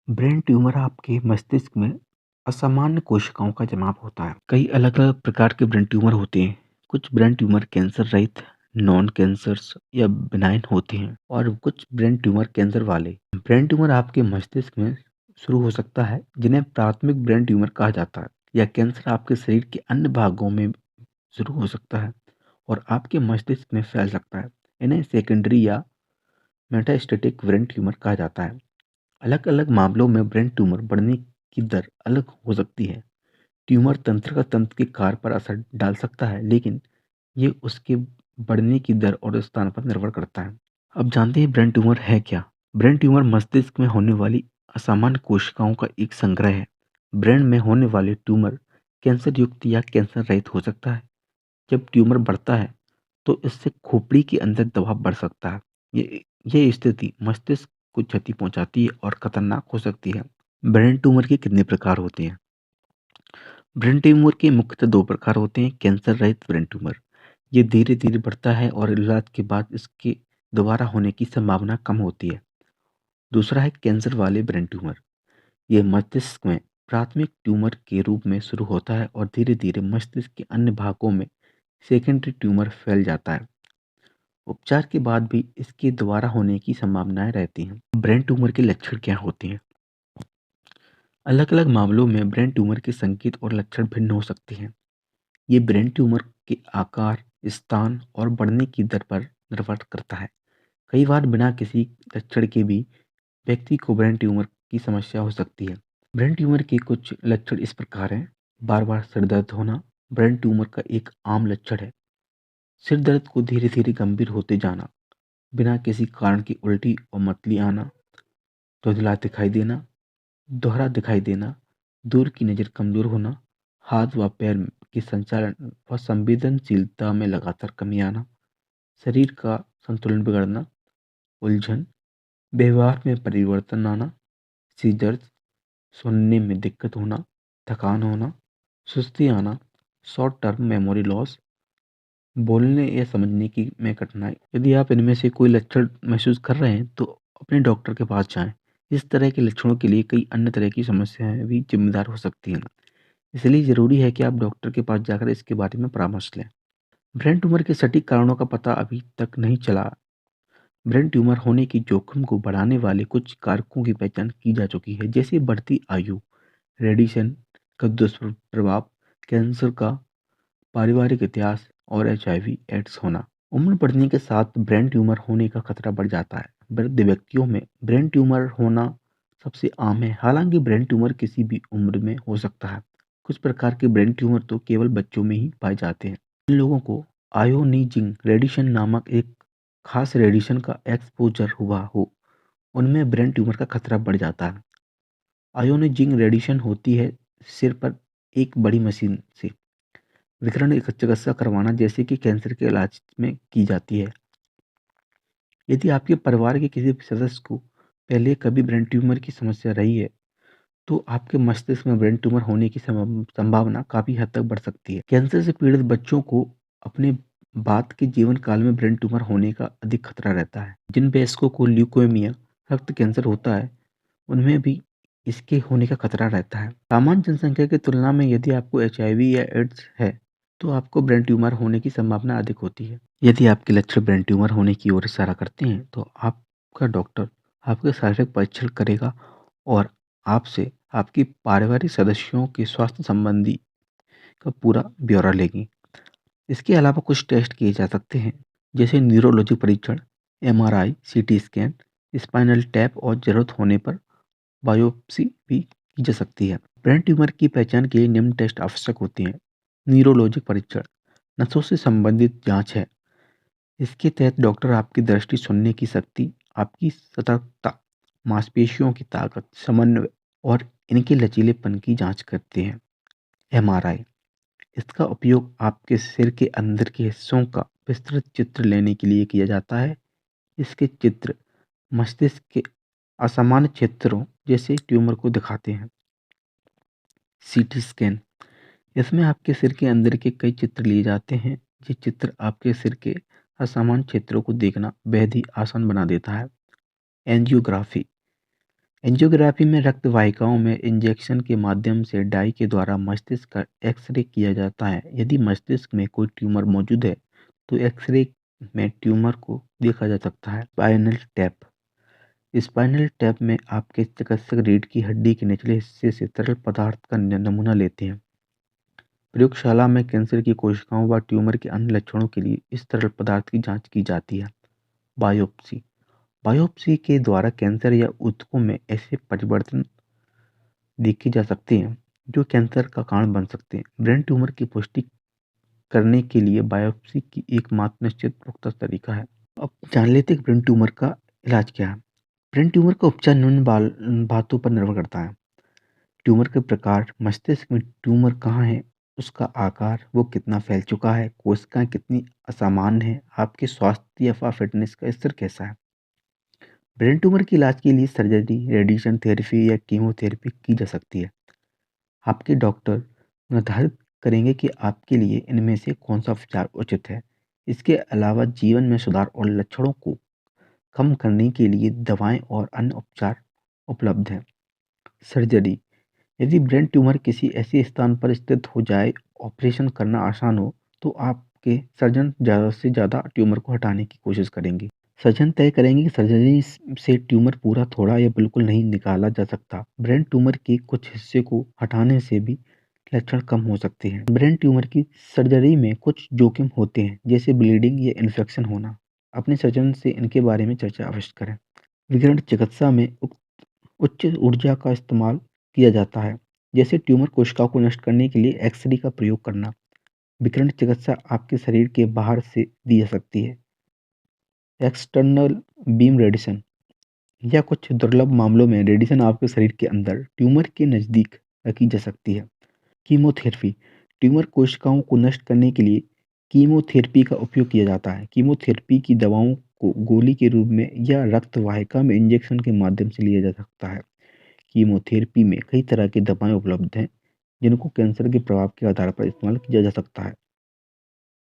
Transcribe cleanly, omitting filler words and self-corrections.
Brain tumour आपके मस्तिष्क में असामान्य कोशिकाओं का जमाव होता है। कई अलग-अलग प्रकार के ब्रेन ट्यूमर होते हैं। कुछ ब्रेन ट्यूमर कैंसर रहित, नॉन कैंसर्स या बिनाइन होते हैं और कुछ ब्रेन ट्यूमर कैंसर वाले। ब्रेन ट्यूमर आपके मस्तिष्क में शुरू हो सकता है, जिन्हें प्राथमिक ब्रेन ट्यूमर कहा जाता है, या कैंसर आपके शरीर के अन्य भागों में शुरू हो सकता है और आपके मस्तिष्क में फैल सकता है। इन्हें सेकेंडरी या मेटास्टेटिक ब्रेन ट्यूमर कहा जाता है। अलग-अलग मामलों में ब्रेन ट्यूमर बढ़ने की दर अलग हो सकती है। ट्यूमर तंत्र के कार्य पर असर डाल सकता है, लेकिन ये उसके बढ़ने की दर और स्थान पर निर्भर करता है। अब जानते हैं ब्रेन ट्यूमर है क्या? ब्रेन ट्यूमर मस्तिष्क में होने वाली असामान्य कोशिकाओं का एक संग्रह है। ब्रेन में होने वाले ट्यूमर कैंसर युक्त या कैंसर रहित हो सकता है। जब ट्यूमर बढ़ता है, तो इससे खोपड़ी के अंदर दबाव बढ़ सकता है। ये स्थिति मस्तिष्क को क्षति पहुंचाती है और खतरनाक हो सकती है। ब्रेन ट्यूमर के कितने प्रकार होते हैं? ब्रेन ट्यूमर के मुख्यतः दो प्रकार होते हैं। कैंसर रहित ब्रेन ट्यूमर, ये धीरे धीरे बढ़ता है और इलाज के बाद इसके दोबारा होने की संभावना कम होती है। दूसरा है कैंसर वाले ब्रेन ट्यूमर, ये मस्तिष्क में प्राथमिक ट्यूमर के रूप में शुरू होता है और धीरे धीरे मस्तिष्क के अन्य भागों में सेकेंडरी ट्यूमर फैल जाता है। उपचार के बाद भी इसके दोबारा होने की संभावनाएं रहती हैं। ब्रेन ट्यूमर के लक्षण क्या होते हैं? अलग-अलग मामलों में ब्रेन ट्यूमर के संकेत और लक्षण भिन्न हो सकते हैं। ये ब्रेन ट्यूमर के आकार, स्थान और बढ़ने की दर पर निर्भर करता है। कई बार बिना किसी लक्षण के भी व्यक्ति को ब्रेन ट्यूमर की समस्या हो सकती है। ब्रेन ट्यूमर के कुछ लक्षण इस प्रकार हैं। बार-बार सिर दर्द होना ब्रेन ट्यूमर का एक आम लक्षण है। सिर दर्द को धीरे-धीरे गंभीर होते जाना, बिना किसी कारण की उल्टी और मतली आना, धुंधला दिखाई देना, दोहरा दिखाई देना, दूर की नज़र कमज़ोर होना, हाथ व पैर के संचालन व संवेदनशीलता में लगातार कमी आना, शरीर का संतुलन बिगड़ना, उलझन, व्यवहार में परिवर्तन आना, सीजर्स, सुनने में दिक्कत होना, थकान होना, सुस्ती आना, शॉर्ट टर्म मेमोरी लॉस, बोलने या समझने की में कठिनाई। यदि आप इनमें से कोई लक्षण महसूस कर रहे हैं, तो अपने डॉक्टर के पास जाएँ। इस तरह के लक्षणों के लिए कई अन्य तरह की समस्याएँ भी जिम्मेदार हो सकती हैं। इसलिए ज़रूरी है कि आप डॉक्टर के पास जाकर इसके बारे में परामर्श लें। ब्रेन ट्यूमर के सटीक कारणों का पता अभी तक नहीं चला। ब्रेन ट्यूमर होने की जोखिम को बढ़ाने वाले कुछ कारकों की पहचान की जा चुकी है, जैसे बढ़ती आयु, रेडिएशन का दुष्प्रभाव, कैंसर का पारिवारिक इतिहास और एचआईवी एड्स होना। उम्र बढ़ने के साथ ब्रेन ट्यूमर होने का खतरा बढ़ जाता है। वृद्ध व्यक्तियों में ब्रेन ट्यूमर होना सबसे आम है, हालांकि ब्रेन ट्यूमर किसी भी उम्र में हो सकता है। कुछ प्रकार के ब्रेन ट्यूमर तो केवल बच्चों में ही पाए जाते हैं। जिन लोगों को आयोनिजिंग रेडिएशन नामक एक खास रेडिएशन का एक्सपोजर हुआ हो, उनमें ब्रेन ट्यूमर का खतरा बढ़ जाता है। आयोनिजिंग रेडिएशन होती है सिर पर एक बड़ी मशीन से विकिरण चिकित्सा करवाना, जैसे कि कैंसर के इलाज में की जाती है। यदि आपके परिवार के किसी सदस्य को पहले कभी ब्रेन ट्यूमर की समस्या रही है, तो आपके मस्तिष्क में ब्रेन ट्यूमर होने की संभावना काफी हद तक बढ़ सकती है। कैंसर से पीड़ित बच्चों को अपने बाद के जीवन काल में ब्रेन ट्यूमर होने का अधिक खतरा रहता है। जिन वयस्कों को ल्यूकेमिया, रक्त कैंसर होता है, उनमें भी इसके होने का खतरा रहता है। सामान्य जनसंख्या की तुलना में यदि आपको एचआईवी या एड्स है, तो आपको ब्रेन ट्यूमर होने की संभावना अधिक होती है। यदि आपके लक्षण ब्रेन ट्यूमर होने की ओर इशारा करते हैं, तो आपका डॉक्टर आपके शारीरिक परीक्षण करेगा और आपसे आपके पारिवारिक सदस्यों के स्वास्थ्य संबंधी का पूरा ब्यौरा लेगी। इसके अलावा कुछ टेस्ट किए जा सकते हैं, जैसे न्यूरोलॉजी परीक्षण, MRI, CT scan, spinal tap और जरूरत होने पर बायोप्सी भी की जा सकती है। ब्रेन ट्यूमर की पहचान के लिए निम्न टेस्ट आवश्यक होते हैं। न्यूरोलॉजिक परीक्षण नसों से संबंधित जांच है। इसके तहत डॉक्टर आपकी दृष्टि, सुनने की शक्ति, आपकी सतर्कता, मांसपेशियों की ताकत, समन्वय और इनके लचीलेपन की जांच करते हैं। एमआरआई, इसका उपयोग आपके सिर के अंदर के हिस्सों का विस्तृत चित्र लेने के लिए किया जाता है। इसके चित्र मस्तिष्क के असामान्य क्षेत्रों जैसे ट्यूमर को दिखाते हैं। सीटी स्कैन, इसमें आपके सिर के अंदर के कई चित्र लिए जाते हैं। ये चित्र आपके सिर के असामान्य क्षेत्रों को देखना बेहद ही आसान बना देता है। एंजियोग्राफी, एंजियोग्राफी में रक्त वाहिकाओं में इंजेक्शन के माध्यम से डाई के द्वारा मस्तिष्क का एक्स-रे किया जाता है। यदि मस्तिष्क में कोई ट्यूमर मौजूद है, तो एक्स-रे में ट्यूमर को देखा जा सकता है। स्पाइनल टैप स्पाइनल टैप में आपके चिकित्सक रीढ़ की हड्डी के निचले हिस्से से तरल पदार्थ का नमूना लेते हैं। प्रयोगशाला में कैंसर की कोशिकाओं व ट्यूमर के अन्य लक्षणों के लिए इस तरल पदार्थ की जांच की जाती है। बायोप्सी बायोप्सी के द्वारा कैंसर या ऊतकों में ऐसे परिवर्तन देखे जा सकते हैं जो कैंसर का कारण बन सकते हैं। ब्रेन ट्यूमर की पुष्टि करने के लिए बायोप्सी की एकमात्र निश्चित पुख्ता तरीका है। अब जान लेते हैं कि ब्रेन ट्यूमर का इलाज क्या है। ब्रेन ट्यूमर का उपचार निम्न बातों पर निर्भर करता है। ट्यूमर के प्रकार, मस्तिष्क में ट्यूमर कहाँ है, उसका आकार, वो कितना फैल चुका है, कोशिकाएं कितनी असामान्य है, आपके स्वास्थ्य या फिटनेस का स्तर कैसा है। ब्रेन ट्यूमर के इलाज के लिए सर्जरी, रेडिएशन थेरेपी या कीमोथेरेपी की जा सकती है। आपके डॉक्टर निर्धारित करेंगे कि आपके लिए इनमें से कौन सा उपचार उचित है। इसके अलावा जीवन में सुधार और लक्षणों को कम करने के लिए दवाएं और अन्य उपचार उपलब्ध हैं। सर्जरी यदि ब्रेन ट्यूमर किसी ऐसे स्थान पर स्थित हो जाए, ऑपरेशन करना आसान हो, तो आपके सर्जन ज़्यादा से ज़्यादा ट्यूमर को हटाने की कोशिश करेंगे। सर्जन तय करेंगे कि सर्जरी से ट्यूमर पूरा, थोड़ा या बिल्कुल नहीं निकाला जा सकता। ब्रेन ट्यूमर के कुछ हिस्से को हटाने से भी लक्षण कम हो सकते हैं। ब्रेन ट्यूमर की सर्जरी में कुछ जोखिम होते हैं, जैसे ब्लीडिंग या इन्फेक्शन होना। अपने सर्जन से इनके बारे में चर्चा अवश्य करें। विकिरण चिकित्सा में उच्च ऊर्जा का इस्तेमाल किया जाता है, जैसे ट्यूमर कोशिकाओं को नष्ट करने के लिए एक्स-रे का प्रयोग करना। विकिरण चिकित्सा आपके शरीर के बाहर से दी जा सकती है। एक्सटर्नल बीम रेडिएशन या कुछ दुर्लभ मामलों में रेडिएशन आपके शरीर के अंदर ट्यूमर के नज़दीक रखी जा सकती है। कीमोथेरेपी ट्यूमर कोशिकाओं को नष्ट करने के लिए कीमोथेरेपी का उपयोग किया जाता है। कीमोथेरेपी की दवाओं को गोली के रूप में या रक्त वाहिका में इंजेक्शन के माध्यम से लिया जा सकता है। कीमोथेरेपी में कई तरह की दवाएं उपलब्ध हैं, जिनको कैंसर के प्रभाव के आधार पर इस्तेमाल किया जा सकता है।